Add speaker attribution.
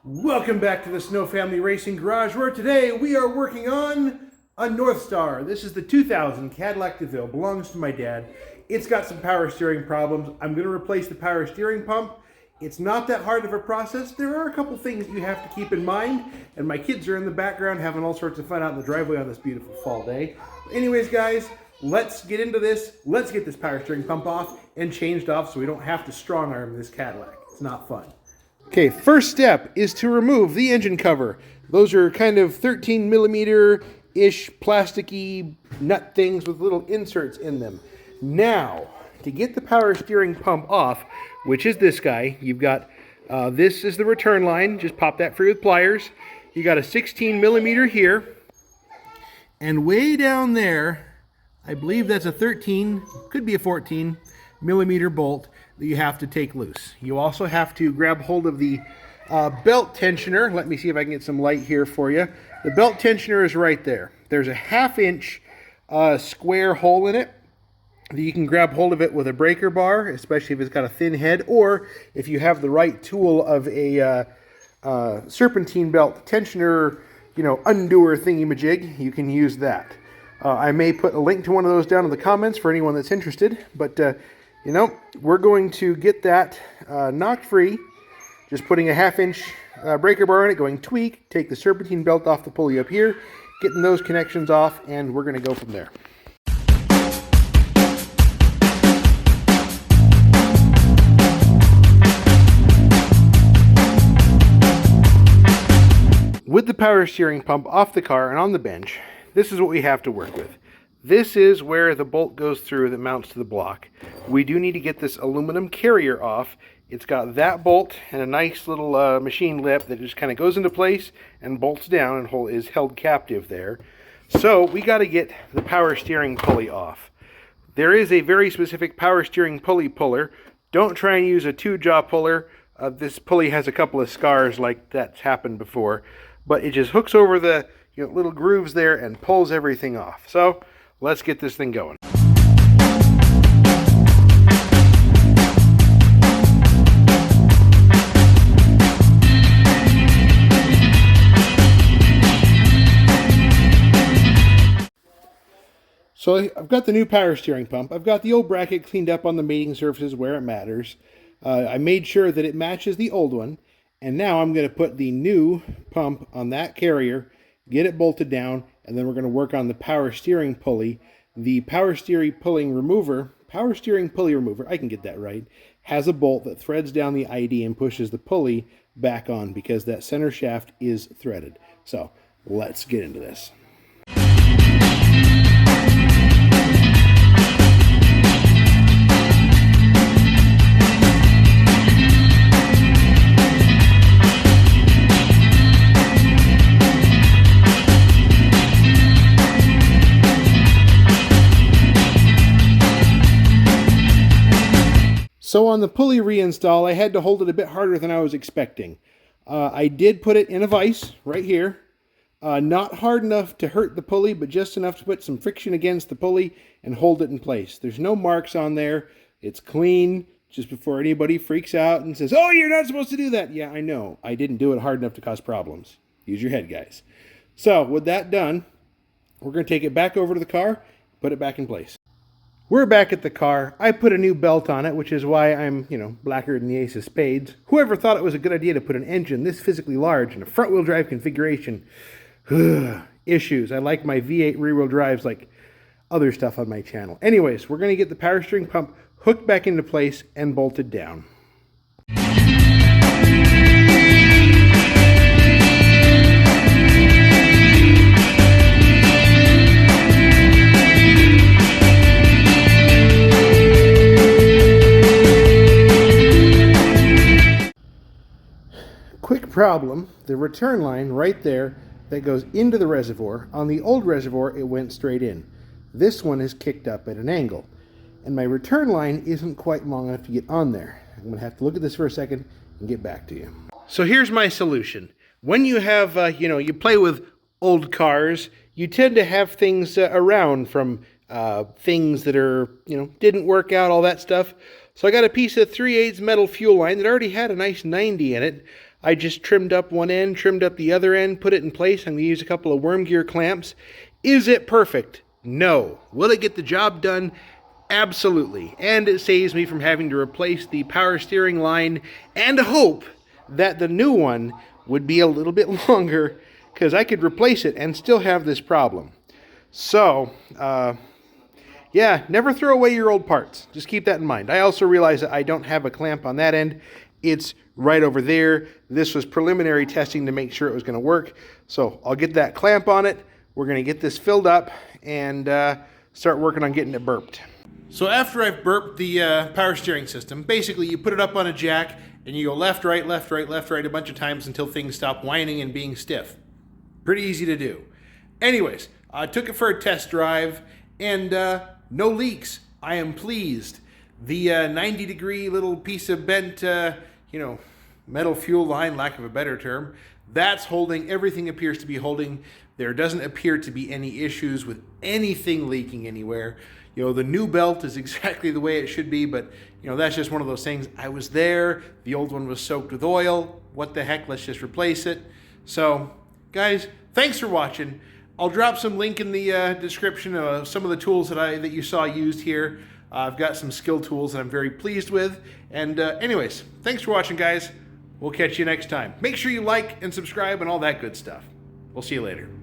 Speaker 1: Welcome back to the Snow Family Racing Garage, where today we are working on a North Star. This is the 2000 Cadillac Deville, belongs to my dad. It's got some power steering problems. I'm going to replace the power steering pump. It's not that hard of a process. There are a couple things you have to keep in mind, and my kids are in the background having all sorts of fun out in the driveway on this beautiful fall day. Anyways, guys, let's get into this. Let's get this power steering pump off and changed off so we don't have to strong arm this Cadillac. It's not fun. Okay, first step is to remove the engine cover. Those are kind of 13 millimeter-ish plasticky nut things with little inserts in them. Now, to get the power steering pump off, which is this guy, you've got, this is the return line. Just pop that free with pliers. You got a 16 millimeter here. And way down there, I believe that's a 13, could be a 14 millimeter bolt that you have to take loose. You also have to grab hold of the belt tensioner. Let me see if I can get some light here for you. The belt tensioner is right there. There's a 1/2 inch square hole in it. You can grab hold of it with a breaker bar, especially if it's got a thin head, or if you have the right tool of a serpentine belt tensioner, undoer thingy-majig, you can use that. I may put a link to one of those down in the comments for anyone that's interested, but we're going to get that knocked free, just putting a 1/2 inch breaker bar in it, going tweak, take the serpentine belt off the pulley up here, getting those connections off, and we're going to go from there. With the power steering pump off the car and on the bench, this is what we have to work with. This is where the bolt goes through that mounts to the block. We do need to get this aluminum carrier off. It's got that bolt and a nice little machine lip that just kind of goes into place and bolts down and is held captive there. So we got to get the power steering pulley off. There is a very specific power steering pulley puller. Don't try and use a 2-jaw puller. This pulley has a couple of scars like that's happened before, but it just hooks over the little grooves there and pulls everything off. So let's get this thing going. So I've got the new power steering pump. I've got the old bracket cleaned up on the mating surfaces where it matters. I made sure that it matches the old one. And now I'm going to put the new pump on that carrier, get it bolted down, and then we're going to work on the power steering pulley. The power steering pulley remover, I can get that right, has a bolt that threads down the ID and pushes the pulley back on because that center shaft is threaded. So let's get into this. So on the pulley reinstall, I had to hold it a bit harder than I was expecting. I did put it in a vise right here. Not hard enough to hurt the pulley, but just enough to put some friction against the pulley and hold it in place. There's no marks on there. It's clean, just before anybody freaks out and says, "Oh, you're not supposed to do that." Yeah, I know. I didn't do it hard enough to cause problems. Use your head, guys. So with that done, we're going to take it back over to the car, put it back in place. We're back at the car. I put a new belt on it, which is why I'm, blacker than the ace of spades. Whoever thought it was a good idea to put an engine this physically large in a front-wheel drive configuration? Issues. I like my V8 rear-wheel drives like other stuff on my channel. Anyways, we're going to get the power steering pump hooked back into place and bolted down. Quick problem, the return line right there that goes into the reservoir, on the old reservoir it went straight in. This one is kicked up at an angle, and my return line isn't quite long enough to get on there. I'm going to have to look at this for a second and get back to you. So here's my solution. When you have, you play with old cars, you tend to have things around from things that are, didn't work out, all that stuff. So I got a piece of 3/8 metal fuel line that already had a nice 90 in it. I just trimmed up one end, trimmed up the other end, put it in place. I'm going to use a couple of worm gear clamps. Is it perfect? No. Will it get the job done? Absolutely. And it saves me from having to replace the power steering line and hope that the new one would be a little bit longer, because I could replace it and still have this problem. So, yeah, never throw away your old parts. Just keep that in mind. I also realize that I don't have a clamp on that end. It's right over there. This was preliminary testing to make sure it was going to work. So I'll get that clamp on it. We're going to get this filled up and start working on getting it burped. So after I've burped the power steering system, basically you put it up on a jack and you go left, right, left, right, left, right a bunch of times until things stop whining and being stiff. Pretty easy to do. Anyways, I took it for a test drive and no leaks. I am pleased. The 90-degree little piece of bent, metal fuel line, lack of a better term, that's holding. Everything appears to be holding. There doesn't appear to be any issues with anything leaking anywhere. The new belt is exactly the way it should be, but, that's just one of those things. I was there. The old one was soaked with oil. What the heck? Let's just replace it. So, guys, thanks for watching. I'll drop some link in the description of some of the tools that you saw used here. I've got some Skil tools that I'm very pleased with. And anyways, thanks for watching, guys. We'll catch you next time. Make sure you like and subscribe and all that good stuff. We'll see you later.